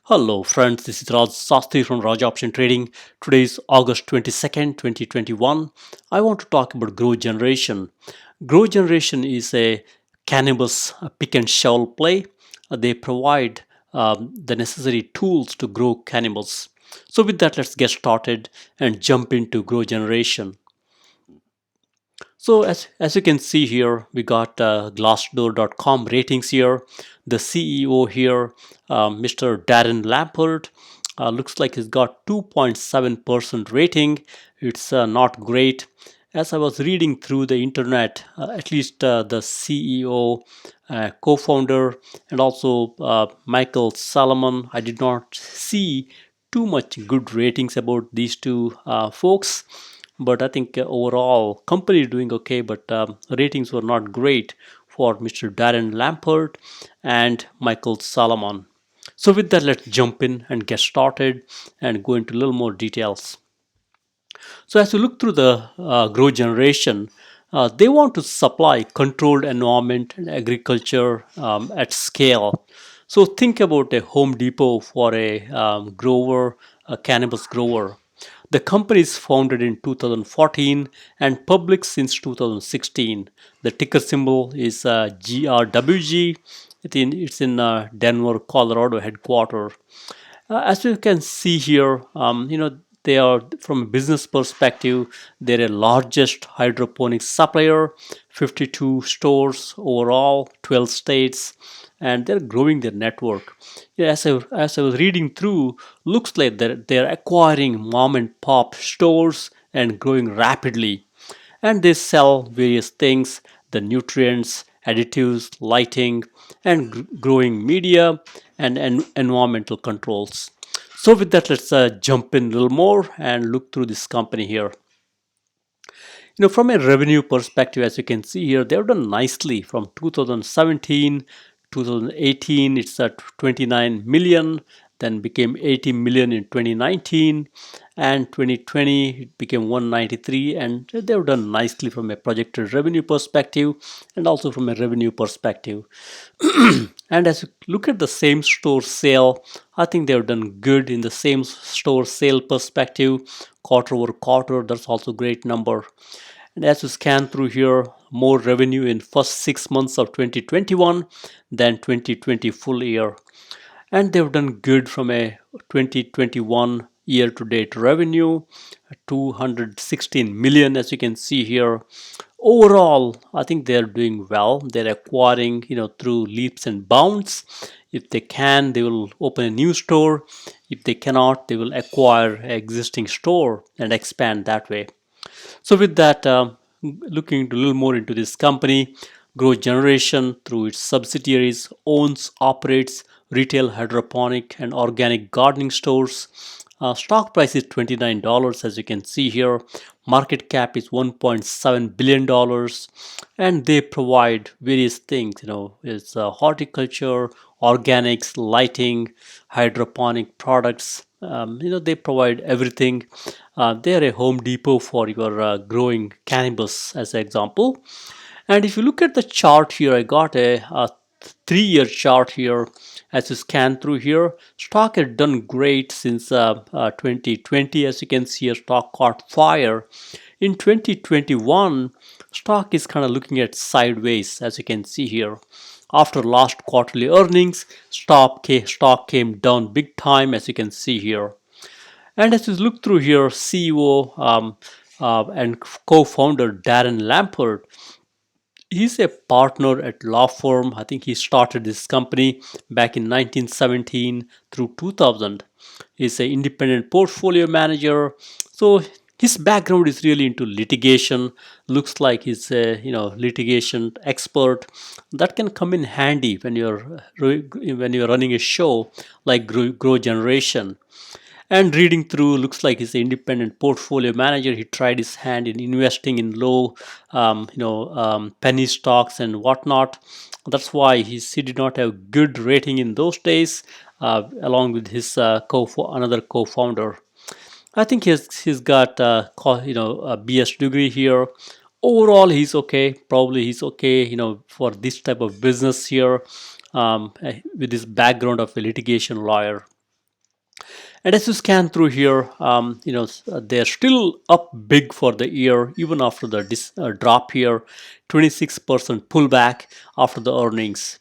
Hello friends, this is Raj Sastry from Raj Option Trading. Today is August 22nd, 2021. I want to talk about GrowGeneration. GrowGeneration is a cannabis pick and shovel play. They provide the necessary tools to grow cannabis. So with that, let's get started and jump into GrowGeneration. So as you can see here, we got Glassdoor.com ratings here. The CEO here, Mr. Darren Lampert, looks like he's got 2.7% rating. It's not great. As I was reading through the internet, at least the CEO, co-founder, and also Michael Salomon, I did not see too much good ratings about these two folks, but I think overall company is doing okay, but ratings were not great for Mr. Darren Lampert and Michael Salomon. So with that, let's jump in and get started and go into a little more details. So as you look through the GrowGeneration, they want to supply controlled environment and agriculture at scale. So think about a Home Depot for a grower, a cannabis grower. The company is founded in 2014 and public since 2016. The ticker symbol is GRWG. It's in Denver, Colorado headquarters. As you can see here, they are from a business perspective, they're a largest hydroponic supplier, 52 stores overall, 12 states, and they're growing their network. Yeah, as I was reading through, looks like they're acquiring mom and pop stores and growing rapidly. And they sell various things, the nutrients, additives, lighting, and growing media and environmental controls. So with that, let's jump in a little more and look through this company here. From a revenue perspective, as you can see here, they've done nicely from 2017, 2018, it's at 29 million, then became 80 million in 2019, and 2020 it became 193, and they've done nicely from a projected revenue perspective and also from a revenue perspective. And as you look at the same store sale, I think they've done good in the same store sale perspective, quarter over quarter. That's also a great number. And as you scan through here, more revenue in first 6 months of 2021 than 2020 full year. And they've done good from a 2021 year to date revenue, 216 million, as you can see here. Overall, I think they're doing well. They're acquiring, through leaps and bounds. If they can, they will open a new store. If they cannot, they will acquire an existing store and expand that way. So with that, looking a little more into this company, GrowGeneration through its subsidiaries owns, operates retail hydroponic and organic gardening stores. Stock price is $29, as you can see here. Market cap is $1.7 billion, and they provide various things. It's horticulture, organics, lighting, hydroponic products. They provide everything. They're a Home Depot for your growing cannabis, as an example. And if you look at the chart here, I got a 3-year chart here. As you scan through here, stock has done great since 2020. As you can see, a stock caught fire. In 2021, stock is kind of looking at sideways, as you can see here. After last quarterly earnings, stock came down big time, as you can see here. And as you look through here, CEO and co-founder Darren Lampert, he's a partner at law firm. I think he started this company back in 1917 through 2000. He's an independent portfolio manager. So his background is really into litigation. Looks like he's a litigation expert. That can come in handy when you're running a show like GrowGeneration. And reading through, looks like he's an independent portfolio manager. He tried his hand in investing in low penny stocks and whatnot. That's why he did not have good rating in those days, along with his another co-founder. I think he's got a BS degree here. Overall, he's okay. Probably he's okay, for this type of business here, with his background of a litigation lawyer. And as you scan through here, they're still up big for the year, even after the drop here, 26% pullback after the earnings.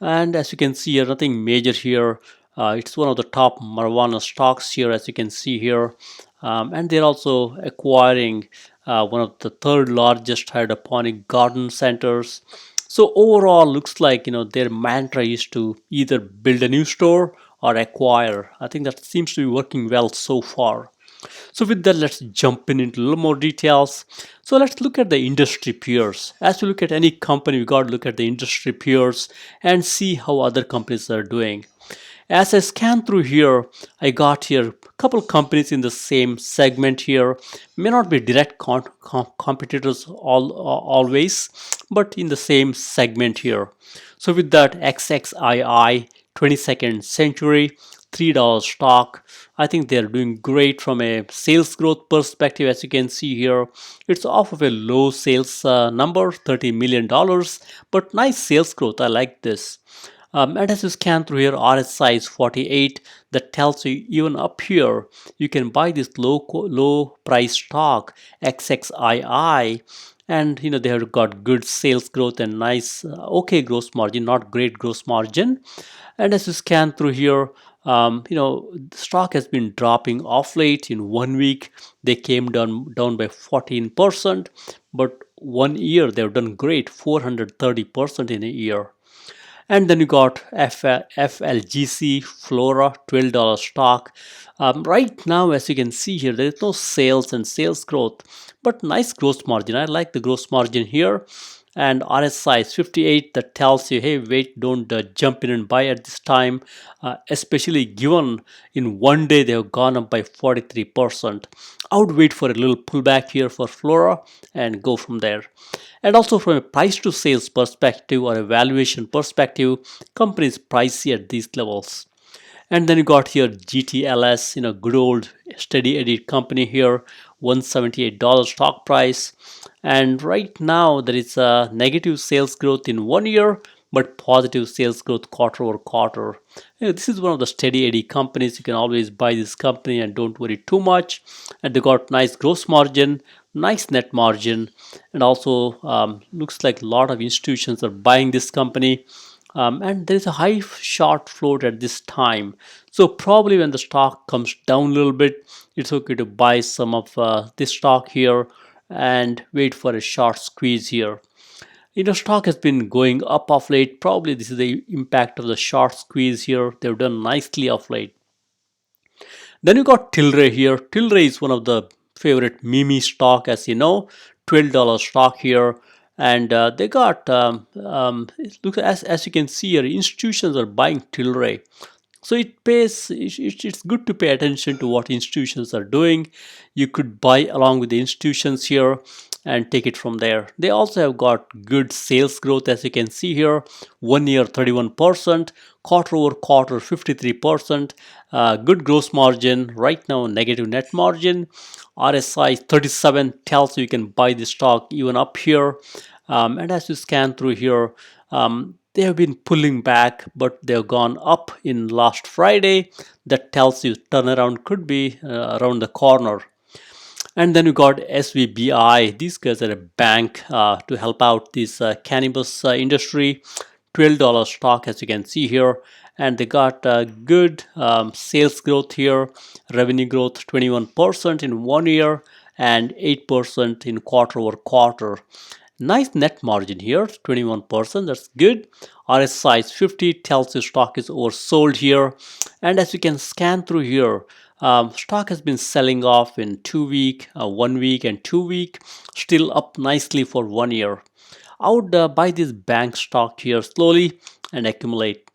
And as you can see here, nothing major here. It's one of the top marijuana stocks here, as you can see here. And they're also acquiring one of the third largest hydroponic garden centers. So overall, looks like their mantra is to either build a new store or acquire. I think that seems to be working well so far. So with that, let's jump into a little more details. So let's look at the industry peers. As we look at any company, we got to look at the industry peers and see how other companies are doing. As I scan through here, I got here a couple companies in the same segment here. May not be direct competitors always, but in the same segment here. So with that, XXII 22nd Century, $3 stock. I think they're doing great from a sales growth perspective. As you can see here, it's off of a low sales number, $30 million, but nice sales growth. I like this. And as you scan through here, RSI is 48. That tells you even up here, you can buy this low price stock, XXII. And they have got good sales growth and nice, okay gross margin, not great gross margin. And as you scan through here, the stock has been dropping off late. In 1 week, they came down by 14%, but 1 year they've done great, 430% in a year. And then you got FLGC Flora, $12 stock. Right now, as you can see here, there is no sales and sales growth, but nice gross margin. I like the gross margin here. And RSI is 58. That tells you, hey, wait, don't jump in and buy at this time, especially given in 1 day they have gone up by 43%. I would wait for a little pullback here for Flora and go from there. And also from a price to sales perspective or a valuation perspective, company is pricey at these levels. And then you got here GTLS, good old steady edit company here, $178 stock price. And right now there is a negative sales growth in 1 year, but positive sales growth quarter over quarter. This is one of the steady eddy companies. You can always buy this company and don't worry too much. And they got nice gross margin, nice net margin, and also looks like a lot of institutions are buying this company. And there is a high short float at this time. So probably when the stock comes down a little bit, it's okay to buy some of this stock here and wait for a short squeeze here. Stock has been going up of late. Probably this is the impact of the short squeeze here. They've done nicely of late. Then you got Tilray here. Tilray is one of the favorite meme stock, as you know, $12 stock here. And they got, look, as you can see here, institutions are buying Tilray. So it's good to pay attention to what institutions are doing. You could buy along with the institutions here and take it from there. They also have got good sales growth, as you can see here. 1 year 31%, quarter over quarter 53%, good gross margin, right now negative net margin. RSI 37 tells you can buy the stock even up here. And as you scan through here, they have been pulling back, but they have gone up in last Friday. That tells you turnaround could be around the corner. And then you got SVBI. These guys are a bank to help out this cannabis industry. $12 stock, as you can see here. And they got good sales growth here. Revenue growth 21% in 1 year and 8% in quarter over quarter. Nice net margin here, 21%. That's good. RSI is 50, tells you stock is oversold here. And as you can scan through here, stock has been selling off in 2 week, 1 week, and 2 week. Still up nicely for 1 year. I would buy this bank stock here slowly and accumulate.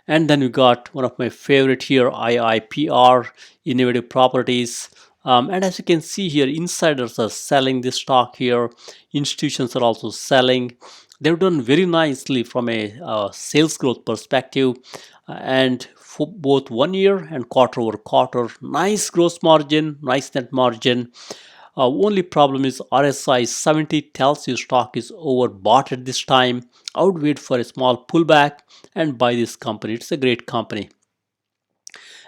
And then we got one of my favorite here, IIPR, Innovative Properties. And as you can see here, insiders are selling this stock here. Institutions are also selling. They've done very nicely from a sales growth perspective. And for both 1 year and quarter over quarter, nice gross margin, nice net margin. Only problem is RSI 70 tells you stock is overbought at this time. I would wait for a small pullback and buy this company. It's a great company.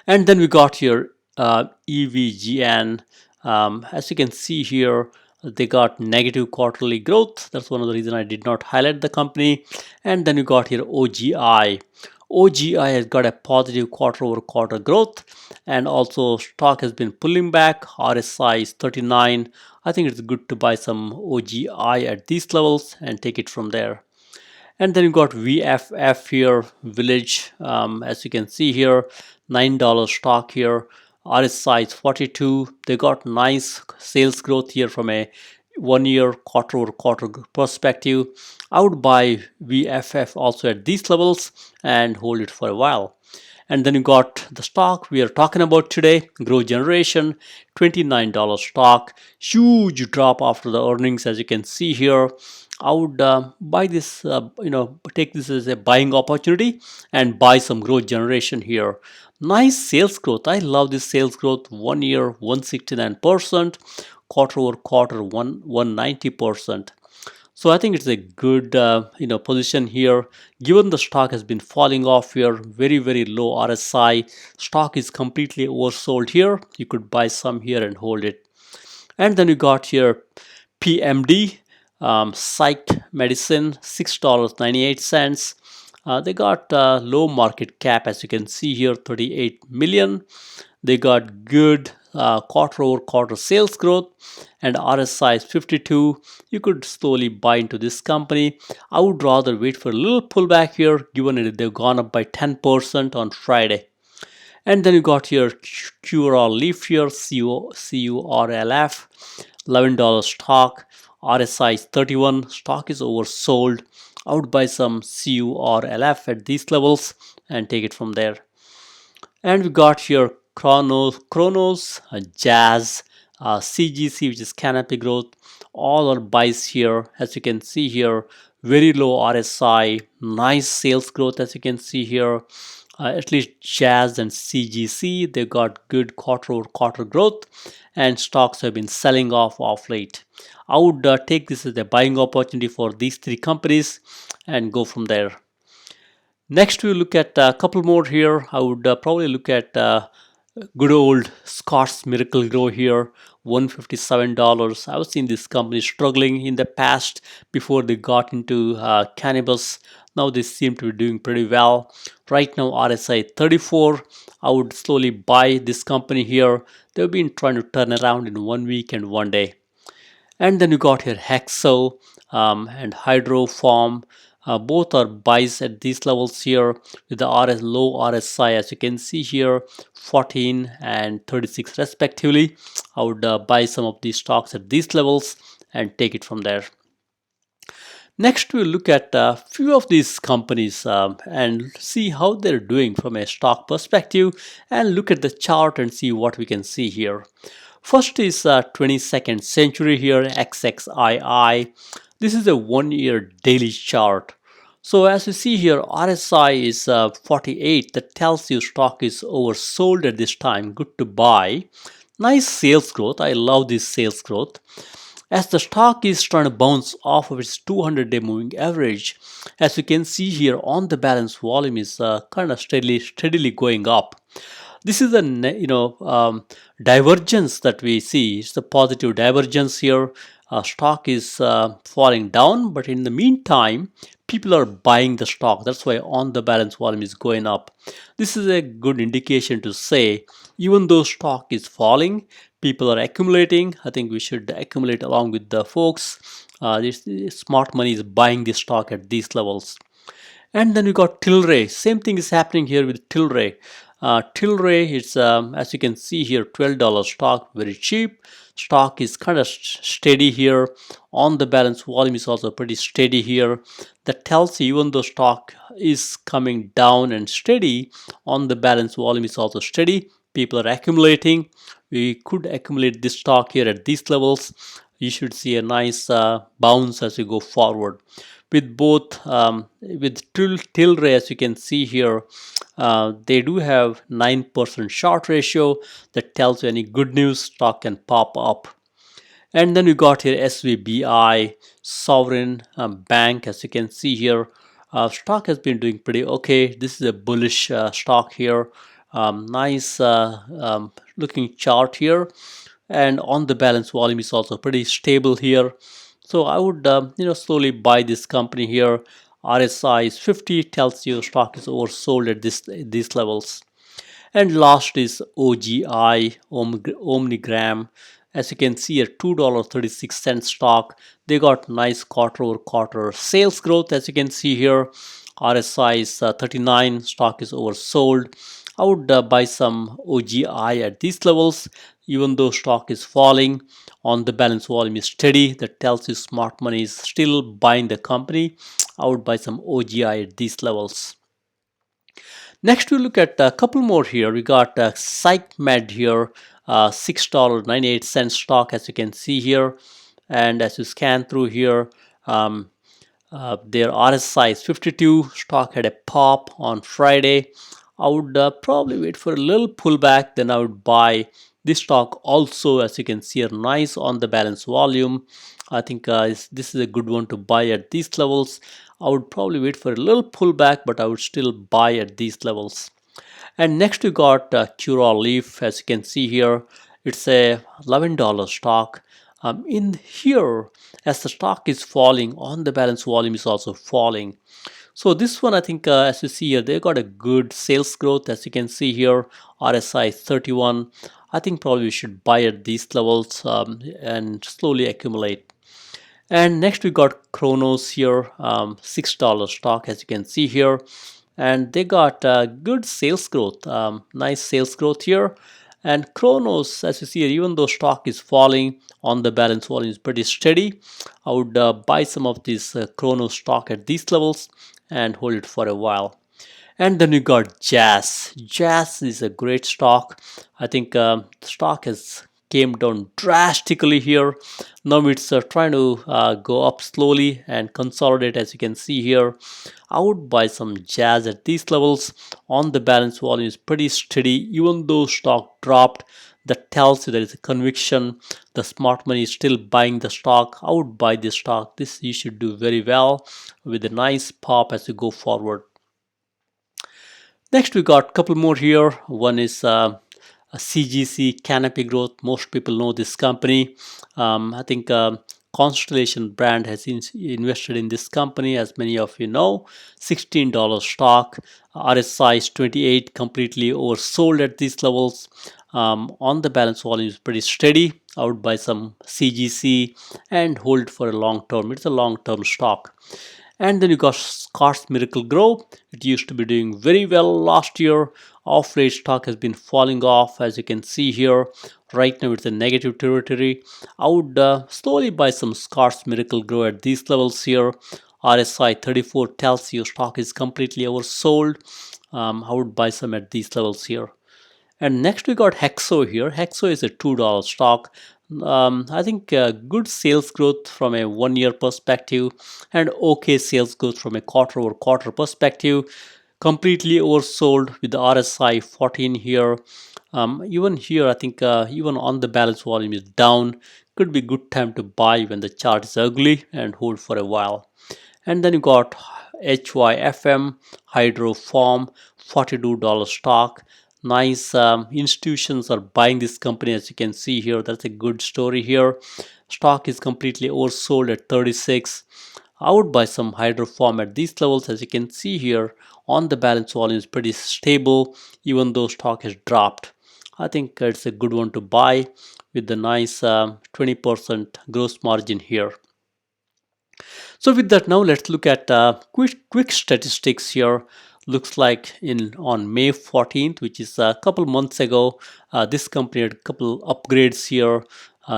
And then we got here EVGN. As you can see here, they got negative quarterly growth. That's one of the reasons I did not highlight the company. And then we got here OGI. OGI has got a positive quarter over quarter growth, and also stock has been pulling back. RSI is 39. I think it's good to buy some OGI at these levels and take it from there. And then you got VFF here, Village, as you can see here, $9 stock here. RSI is 42. They got nice sales growth here from a 1 year quarter over quarter perspective. I would buy VFF also at these levels and hold it for a while. And then you got the stock we are talking about today, GrowGeneration, $29 stock. Huge drop after the earnings, as you can see here. I would buy this, take this as a buying opportunity and buy some GrowGeneration here. Nice sales growth. I love this sales growth. 1 year, 169%, quarter over quarter, 190%. So I think it's a good position here. Given the stock has been falling off here, very low RSI, stock is completely oversold here. You could buy some here and hold it. And then you got here PMD Psych Medicine, $6.98. They got low market cap, as you can see here, 38 million. They got good quarter over quarter sales growth, and RSI is 52. You could slowly buy into this company. I would rather wait for a little pullback here, given that they've gone up by 10% on Friday. And then you got here CURLF here, CURLF, $11 stock. RSI is 31. Stock is oversold. I would buy some CURLF at these levels and take it from there. And we got here Cronos, Jazz, CGC, which is Canopy Growth. All are buys here. As you can see here, very low RSI, nice sales growth, as you can see here. At least Jazz and CGC, they got good quarter over quarter growth, and stocks have been selling off late. I would take this as a buying opportunity for these three companies and go from there. Next, we look at a couple more here. I would probably look at good old Scotts Miracle Grow here, $157. I've seen this company struggling in the past before they got into cannabis. Now they seem to be doing pretty well. Right now RSI 34. I would slowly buy this company here. They've been trying to turn around in 1 week and 1 day. And then you got here Hexo and Hydrofar. Both are buys at these levels here with the low RSI, as you can see here, 14 and 36 respectively. I would buy some of these stocks at these levels and take it from there. Next, we'll look at a few of these companies and see how they're doing from a stock perspective, and look at the chart and see what we can see here. First is 22nd Century here, XXII. This is a 1 year daily chart. So as you see here, RSI is 48. That tells you stock is oversold at this time. Good to buy. Nice sales growth. I love this sales growth. As the stock is trying to bounce off of its 200-day moving average, as you can see here, on the balance volume is kind of steadily going up. This is a divergence that we see. It's a positive divergence here. Stock is falling down, but in the meantime, people are buying the stock. That's why on the balance volume is going up. This is a good indication to say, even though stock is falling, people are accumulating. I think we should accumulate along with the folks. This smart money is buying this stock at these levels. And then we got Tilray. Same thing is happening here with Tilray. Tilray is, as you can see here, $12 stock, very cheap. Stock is kind of steady here. On the balance volume is also pretty steady here. That tells you even though stock is coming down and steady, on the balance volume is also steady. People are accumulating. We could accumulate this stock here at these levels. You should see a nice bounce as we go forward. With both, with Tilray, as you can see here, they do have 9% short ratio. That tells you any good news, stock can pop up. And then we got here SVBI Severn Bank. As you can see here, stock has been doing pretty okay. This is a bullish stock here. Nice looking chart here, and on the balance volume is also pretty stable here. So I would slowly buy this company here. RSI is 50, tells you stock is oversold at these levels. And last is OGI OmniGram. As you can see, a $2.36 stock. They got nice quarter over quarter sales growth. As you can see here, RSI is 39. Stock is oversold. I would buy some OGI at these levels, even though stock is falling. On the balance volume is steady. That tells you smart money is still buying the company. I would buy some OGI at these levels. Next, we look at a couple more here. We got PsychMed here, $6.98 stock, as you can see here. And as you scan through here, their RSI is 52. Stock had a pop on Friday. I would probably wait for a little pullback, then I would buy this stock also. As you can see, a nice on the balance volume. I think this is a good one to buy at these levels. I would probably wait for a little pullback, but I would still buy at these levels. And next we got CURLF. As you can see here, it's a $11 stock. In here, as the stock is falling, on the balance volume is also falling. So this one, I think, as you see here, they got a good sales growth. As you can see here, RSI is 31. I think probably we should buy at these levels and slowly accumulate. And next we got Cronos here, $6 stock, as you can see here. And they got good sales growth, nice sales growth here. And Cronos, as you see here, even though stock is falling, on the balance volume is pretty steady. I would buy some of this Cronos stock at these levels and hold it for a while. And then you got Jazz. Jazz is a great stock. I think the stock has came down drastically here. Now it's trying to go up slowly and consolidate, as you can see here. I would buy some Jazz at these levels. On the balance volume is pretty steady, even though stock dropped. That tells you there is a conviction. The smart money is still buying the stock. I would buy this stock. This you should do very well with a nice pop as you go forward. Next, we got a couple more here. One is a CGC Canopy Growth. Most people know this company. I think Constellation brand has invested in this company, as many of you know. $16 stock. RSI is 28, completely oversold at these levels. On the balance volume is pretty steady. I would buy some CGC and hold for a long term. It's a long term stock. And then you got Scotts Miracle-Gro. It used to be doing very well last year. Off late stock has been falling off, as you can see here. Right now it's a negative territory. I would slowly buy some Scotts Miracle-Gro at these levels here. RSI 34 tells you stock is completely oversold. I would buy some at these levels here. And next we got Hexo here. Hexo is a $2 stock. I think good sales growth from a 1 year perspective and okay sales growth from a quarter over quarter perspective. Completely oversold with the RSI 14 here. Even here, I think even on the balance volume is down. Could be good time to buy when the chart is ugly and hold for a while. And then you got HYFM Hydrofar, $42 stock. Nice institutions are buying this company, as you can see here. That's a good story here. Stock is completely oversold at 36. I would buy some Hydrofar at these levels. As you can see here, on the balance volume is pretty stable, even though stock has dropped. I think it's a good one to buy with the nice 20% gross margin here. So with that, now let's look at quick statistics here. Looks like on May 14th, which is a couple months ago, this company had a couple upgrades here,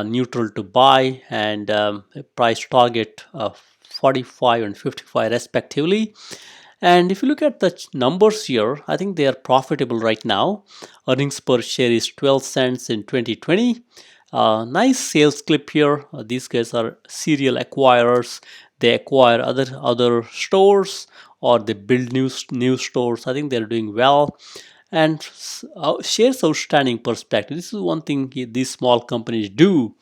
neutral to buy and a price target of 45 and 55 respectively. And if you look at the numbers here, I think they are profitable right now. Earnings per share is 12 cents in 2020. Nice sales clip here. These guys are serial acquirers. They acquire other stores or they build new stores. I think they're doing well. And shares outstanding perspective. This is one thing these small companies do.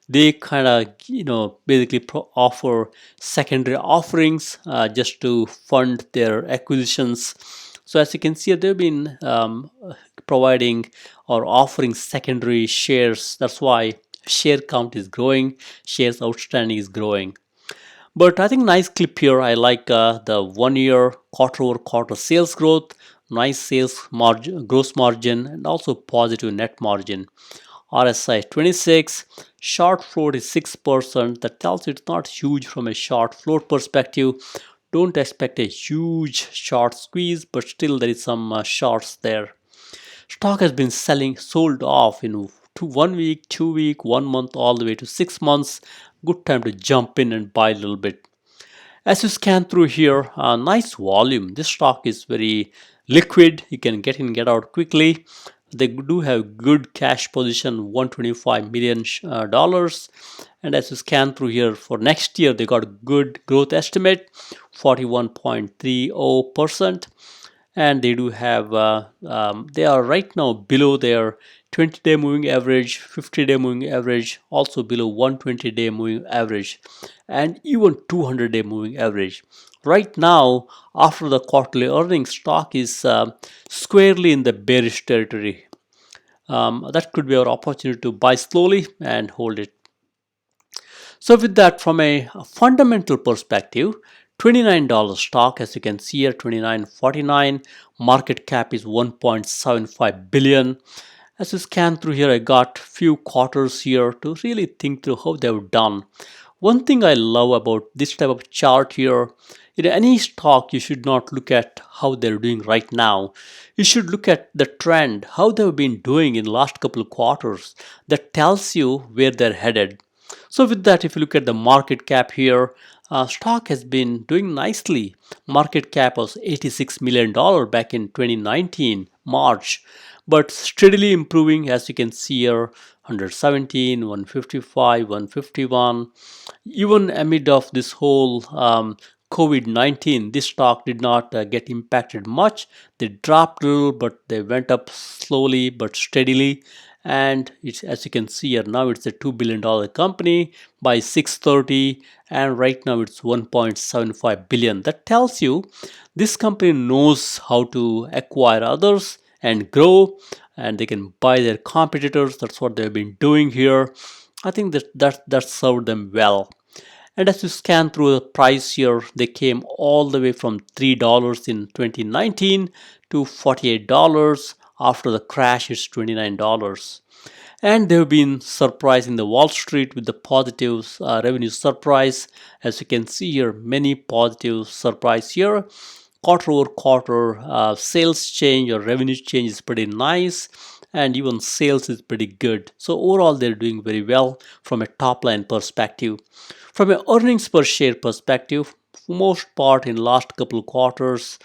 They kind of basically offer secondary offerings just to fund their acquisitions. So as you can see, they've been providing or offering secondary shares. That's why share count is growing, shares outstanding is growing. But I think nice clip here. I like the 1 year quarter-over-quarter sales growth, nice sales margin, gross margin, and also positive net margin. RSI 26, short float is 6%. That tells you it's not huge from a short float perspective. Don't expect a huge short squeeze, but still there is some shorts there. Stock has been sold off in 1 week, 2 week, 1 month, all the way to 6 months. Good time to jump in and buy a little bit. As you scan through here, nice volume. This stock is very liquid. You can get in, get out quickly. They do have good cash position, $125 million. And as you scan through here for next year, they got a good growth estimate, 41.30%. And they do have, they are right now below their 20-day moving average, 50-day moving average, also below 120-day moving average, and even 200-day moving average. Right now, after the quarterly earnings, stock is squarely in the bearish territory. That could be our opportunity to buy slowly and hold it. So with that, from a fundamental perspective, $29 stock, as you can see here, $29.49. Market cap is $1.75 billion. As you scan through here, I got few quarters here to really think through how they've done. One thing I love about this type of chart here, in any stock, you should not look at how they're doing right now. You should look at the trend, how they've been doing in the last couple of quarters. That tells you where they're headed. So with that, if you look at the market cap here, stock has been doing nicely. Market cap was $86 million back in 2019, March. But steadily improving, as you can see here, 117, 155, 151. Even amid of this whole COVID-19, this stock did not get impacted much. They dropped a little, but they went up slowly but steadily. And it's, as you can see here, now it's a $2 billion company by 630, and right now it's 1.75 billion. That tells you this company knows how to acquire others and grow, and they can buy their competitors. That's what they've been doing here. I think that served them well. And as you scan through the price here, they came all the way from $3 in 2019 to $48. After the crash, it's $29. And they've been surprising the Wall Street with the positive revenue surprise. As you can see here, many positive surprise here. Quarter-over-quarter sales change or revenue change is pretty nice, and even sales is pretty good. So overall, they're doing very well from a top line perspective. From an earnings per share perspective, for most part in last couple of quarters,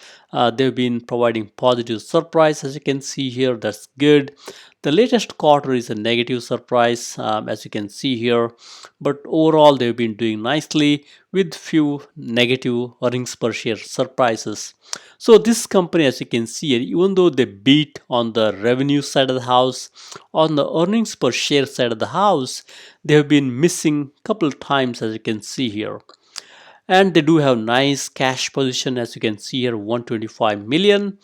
they've been providing positive surprise. As you can see here, that's good. The latest quarter is a negative surprise, as you can see here, but overall they've been doing nicely with few negative earnings per share surprises. So this company, as you can see here, even though they beat on the revenue side of the house, on the earnings per share side of the house, they have been missing a couple of times, as you can see here. And they do have nice cash position, as you can see here, 125 million,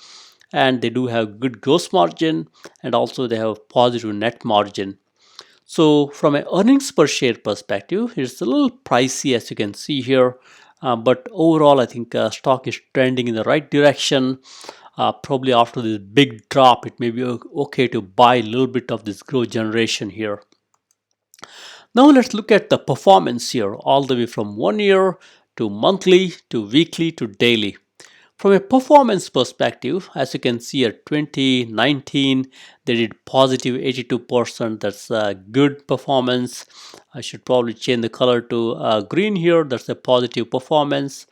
and they do have good gross margin, and also they have positive net margin. So from an earnings per share perspective, it's a little pricey, as you can see here, but overall I think stock is trending in the right direction. Probably after this big drop, it may be okay to buy a little bit of this GrowGeneration here. Now let's look at the performance here, all the way from 1 year to monthly to weekly to daily. From a performance perspective, as you can see here, 2019 they did positive 82%. That's a good performance. I should probably change the color to green here. That's a positive performance.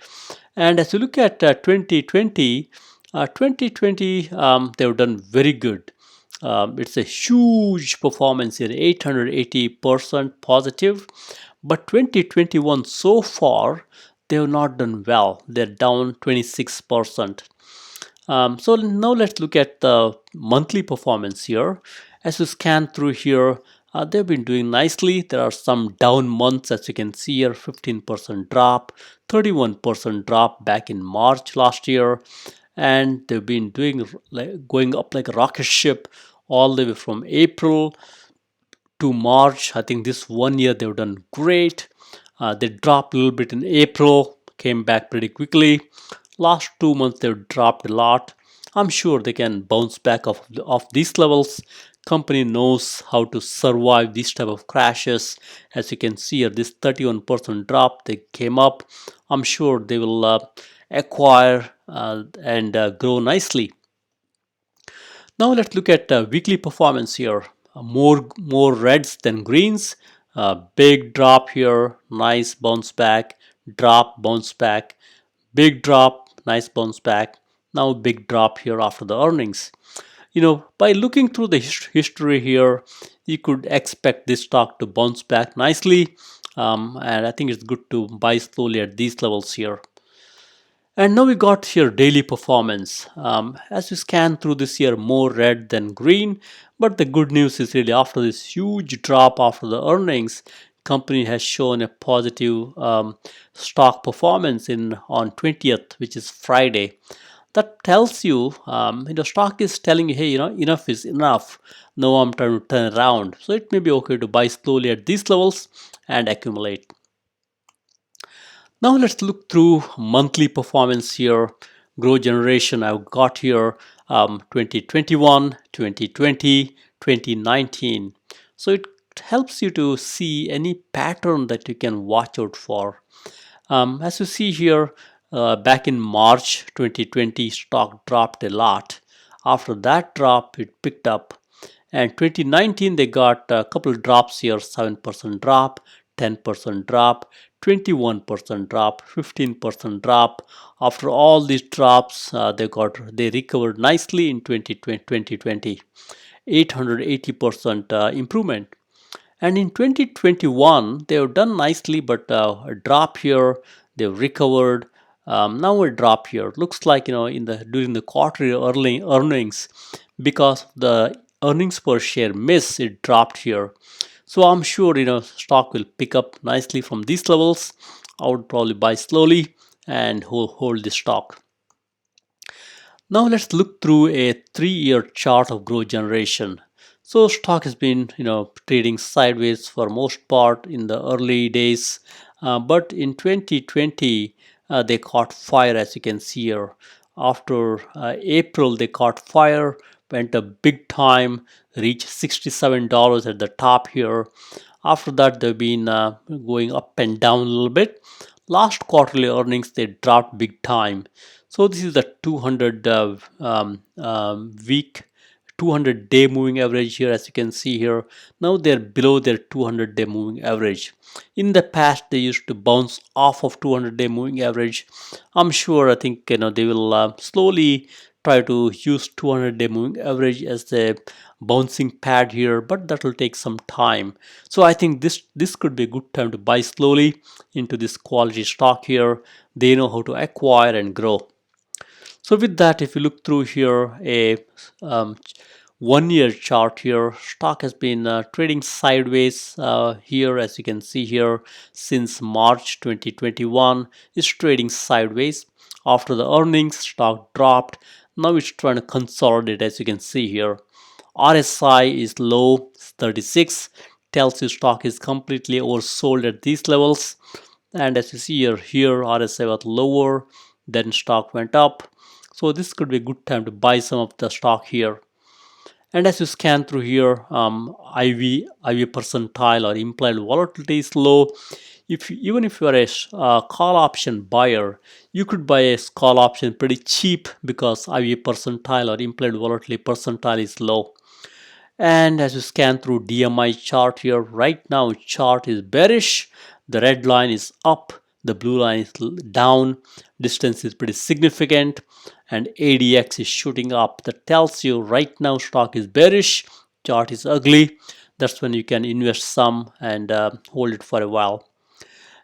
And as you look at 2020, they've done very good. It's a huge performance here, 880% positive. But 2021 so far, they have not done well. They're down 26%. So now let's look at the monthly performance here. As you scan through here, they've been doing nicely. There are some down months, as you can see here, 15% drop, 31% drop back in March last year. and they've been doing like going up like a rocket ship all the way from April to March. I think this 1 year they've done great. They dropped a little bit in April, came back pretty quickly. Last 2 months they've dropped a lot. I'm sure they can bounce back off these levels. Company knows how to survive these type of crashes. As you can see here, this 31% drop, they came up. I'm sure they will acquire and grow nicely. Now let's look at weekly performance here. More reds than greens. Big drop here, nice bounce back, drop, bounce back, big drop, nice bounce back. Now big drop here after the earnings. By looking through the history here, you could expect this stock to bounce back nicely. And I think it's good to buy slowly at these levels here. And now we got here daily performance. As we scan through this year, more red than green. But the good news is really after this huge drop after the earnings, company has shown a positive stock performance on 20th, which is Friday. That tells you, stock is telling you, hey, enough is enough. Now I'm trying to turn around. So it may be okay to buy slowly at these levels and accumulate. Now let's look through monthly performance here. GrowGeneration I've got here 2021, 2020, 2019. So it helps you to see any pattern that you can watch out for. As you see here, back in March 2020, stock dropped a lot. After that drop, it picked up. And 2019, they got a couple drops here, 7% drop, 10% drop, 21% drop, 15% drop. After all these drops, they recovered nicely in 2020, 880% improvement. And in 2021, they have done nicely, but a drop here, they've recovered. Now a drop here. Looks like during the quarterly earnings, because the earnings per share miss, it dropped here. So I'm sure stock will pick up nicely from these levels. I would probably buy slowly and hold the stock. Now let's look through a 3-year chart of GrowGeneration. So stock has been trading sideways for most part in the early days, but in 2020 they caught fire, as you can see here. After April they caught fire, went up big time, reached $67 at the top here. After that they've been going up and down a little bit. Last quarterly earnings they dropped big time. So this is the 200 week 200-day moving average here, as you can see here. Now they're below their 200-day moving average. In the past they used to bounce off of 200-day moving average. I think they will slowly try to use 200-day moving average as a bouncing pad here, but that will take some time. So I think this could be a good time to buy slowly into this quality stock here. They know how to acquire and grow. So with that, if you look through here, a 1-year chart here, stock has been trading sideways here, as you can see here, since March 2021. It's trading sideways. After the earnings, stock dropped. Now it's trying to consolidate, as you can see here. RSI is low, 36, tells you stock is completely oversold at these levels. And as you see here RSI was lower, then stock went up. So this could be a good time to buy some of the stock here. And as you scan through here, IV percentile or implied volatility is low. Even if you are a call option buyer, you could buy a call option pretty cheap because IV percentile or implied volatility percentile is low. And as you scan through DMI chart here, right now chart is bearish. The red line is up, the blue line is down. Distance is pretty significant, and ADX is shooting up. That tells you right now stock is bearish, chart is ugly. That's when you can invest some and hold it for a while.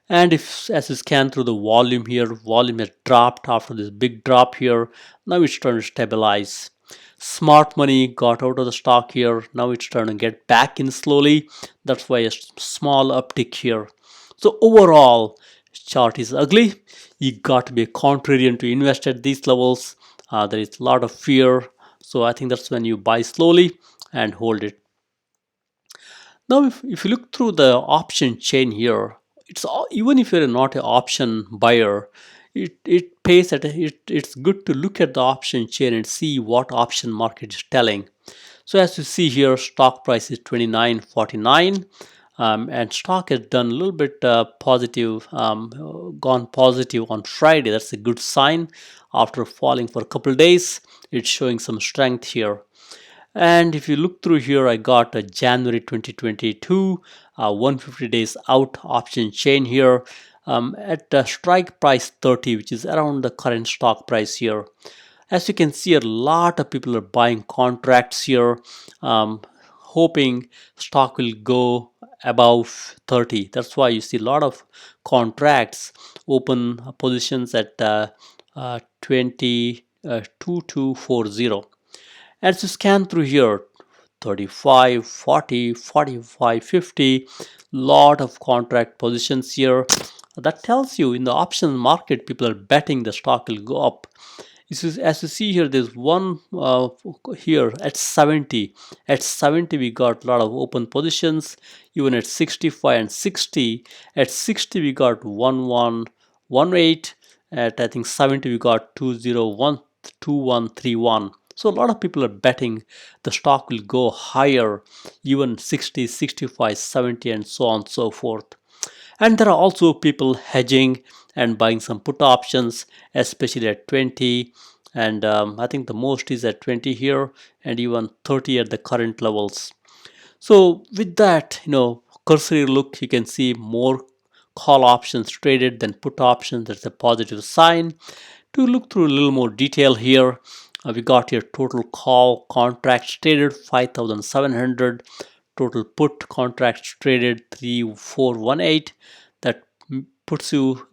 And as you scan through the volume here, volume has dropped after this big drop here. Now it's trying to stabilize. Smart money got out of the stock here. Now it's trying to get back in slowly. That's why a small uptick here. So overall, chart is ugly. You got to be a contrarian to invest at these levels. There is a lot of fear. So I think that's when you buy slowly and hold it. Now, if you look through the option chain here, even if you're not an option buyer, it pays at it's good to look at the option chain and see what option market is telling. So as you see here, stock price is 29.49, and stock has done a little bit positive, gone positive on Friday. That's a good sign. After falling for a couple of days, it's showing some strength here. And if you look through here, I got a January 2022 150 days out option chain here at the strike price 30, which is around the current stock price here. As you can see, a lot of people are buying contracts here, hoping stock will go above 30. That's why you see a lot of contracts open positions at 22.40. As you scan through here, 35, 40, 45, 50, lot of contract positions here. That tells you in the options market, people are betting the stock will go up. As you see here, there's one here at 70. At 70, we got a lot of open positions. Even at 65 and 60. At 60, we got 1118. At I think 70, we got 2131. So a lot of people are betting the stock will go higher, even 60, 65, 70, and so on and so forth. And there are also people hedging and buying some put options, especially at 20. And I think the most is at 20 here, and even 30 at the current levels. So with that, cursory look, you can see more call options traded than put options. That's a positive sign. To look through a little more detail here, we got here total call contracts traded 5,700, total put contracts traded 3,418. That puts the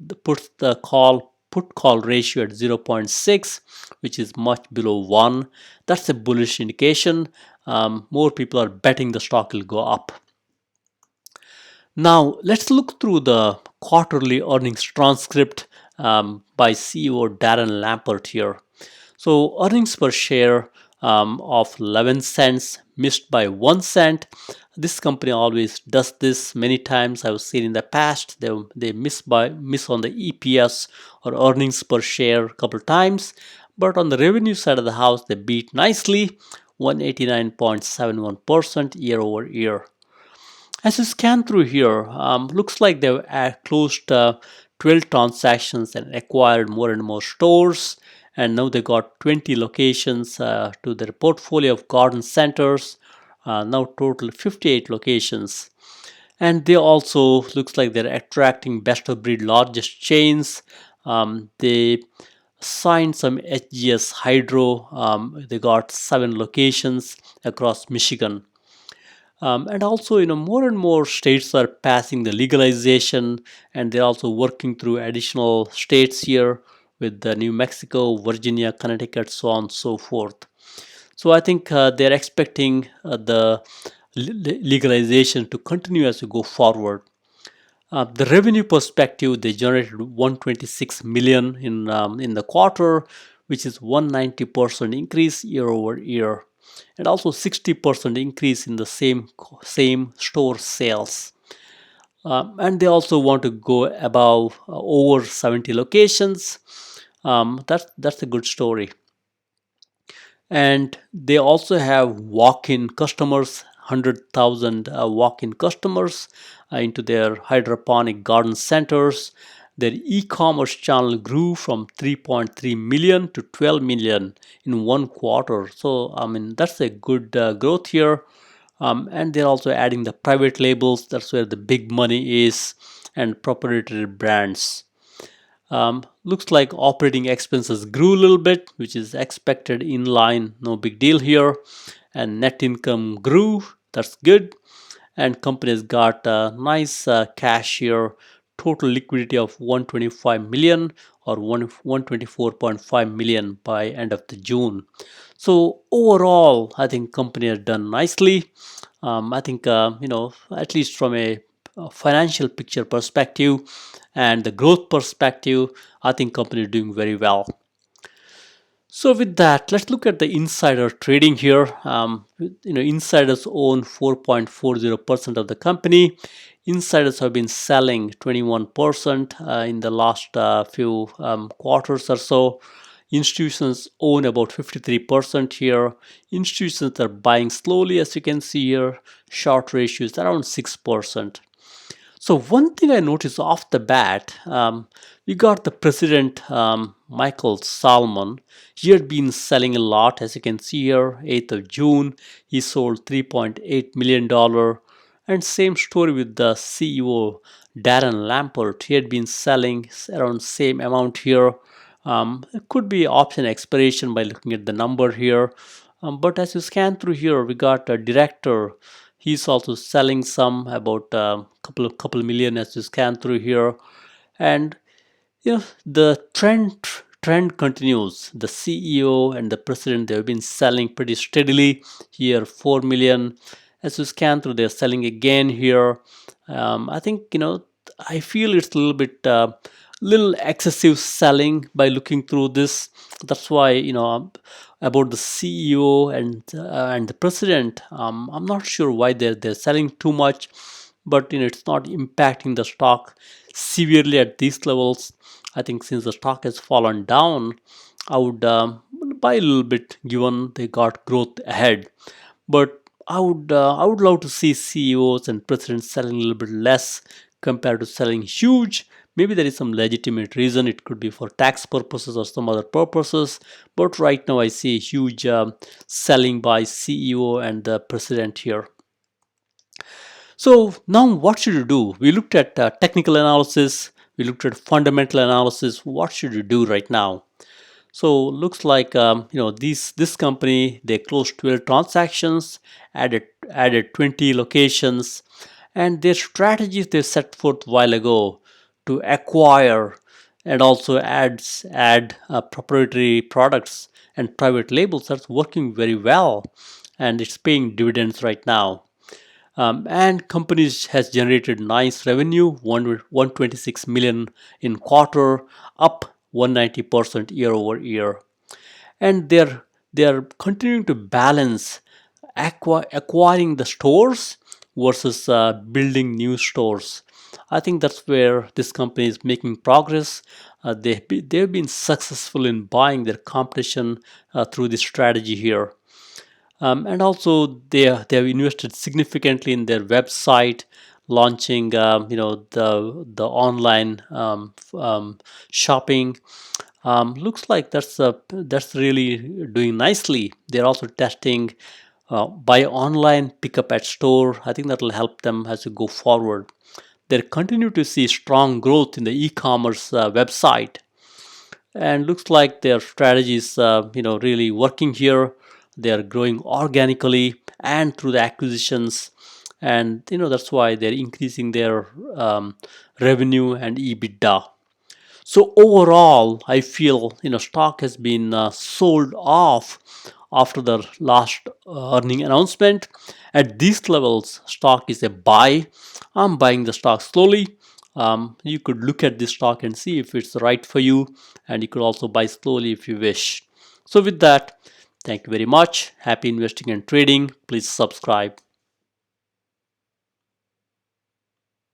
put call ratio at 0.6, which is much below 1. That's a bullish indication. More people are betting the stock will go up. Now let's look through the quarterly earnings transcript by CEO Darren Lampert here. So earnings per share of 11 cents, missed by 1 cent. This company always does this many times. I've seen in the past they miss on the EPS or earnings per share a couple times, but on the revenue side of the house they beat nicely, 189.71% year over year. As you scan through here, looks like they've closed 12 transactions and acquired more and more stores, and now they got 20 locations to their portfolio of garden centers, now total 58 locations. And they also looks like they're attracting best of breed largest chains. They signed some HGS Hydro. They got 7 locations across Michigan. And also, more and more states are passing the legalization, and they're also working through additional states here with New Mexico, Virginia, Connecticut, so on and so forth. So I think they're expecting the legalization to continue as we go forward. The revenue perspective, they generated 126 million in the quarter, which is 190% increase year over year, and also 60% increase in the same store sales. And they also want to go above over 70 locations. That's a good story. And they also have walk-in customers, 100,000 walk-in customers into their hydroponic garden centers. Their e-commerce channel grew from 3.3 million to 12 million in one quarter. So that's a good growth here. And they're also adding the private labels. That's where the big money is, and proprietary brands. Looks like operating expenses grew a little bit, which is expected, in line, no big deal here. And net income grew, that's good. And companies got nice cash here, total liquidity of 125 million or 124.5 million by end of the June. So overall, I think company has done nicely. I think at least from a financial picture perspective and the growth perspective, I think company is doing very well. So with that, let's look at the insider trading here. Insiders own 4.40% of the company. Insiders have been selling 21% in the last few quarters or so. Institutions own about 53% here. Institutions are buying slowly, as you can see here. Short ratio is around 6%. So one thing I noticed off the bat, we got the president, Michael Salmon. He had been selling a lot, as you can see here. 8th of June, he sold $3.8 million. And same story with the CEO, Darren Lampert. He had been selling around same amount here. It could be option expiration by looking at the number here. But as you scan through here, we got a director. He's also selling some, about a couple million, as you scan through here. And the trend continues. The CEO and the president, they have been selling pretty steadily here. 4 million. As you scan through, they're selling again here. I think I feel it's a little bit little excessive selling by looking through this. That's why about the CEO and the president, I'm not sure why they're selling too much, but it's not impacting the stock severely at these levels. I think since the stock has fallen down, I would buy a little bit given they got growth ahead. But I would love to see CEOs and presidents selling a little bit less compared to selling huge. Maybe there is some legitimate reason. It could be for tax purposes or some other purposes. But right now I see huge selling by CEO and the president here. So now what should you do? We looked at technical analysis. We looked at fundamental analysis. What should you do right now? So looks like this company, they closed 12 transactions, added 20 locations, and their strategies they set forth a while ago to acquire and also add proprietary products and private labels, that's working very well, and it's paying dividends right now. And companies has generated nice revenue, 126 million in quarter, up 190% year over year. And they're continuing to balance acquiring the stores versus building new stores. I think that's where this company is making progress. They've been successful in buying their competition through this strategy here. And also they have invested significantly in their website, launching the online shopping. Looks like that's really doing nicely. They're also testing buy online, pick up at store. I think that will help them as we go forward. They continue to see strong growth in the e-commerce website, and looks like their strategy is really working here. They are growing organically and through the acquisitions, and that's why they're increasing their revenue and EBITDA. So overall, I feel stock has been sold off after the last earning announcement. At these levels, stock is a buy. I'm buying the stock slowly. You could look at this stock and see if it's right for you, and you could also buy slowly if you wish. So with that, thank you very much. Happy investing and trading. Please subscribe.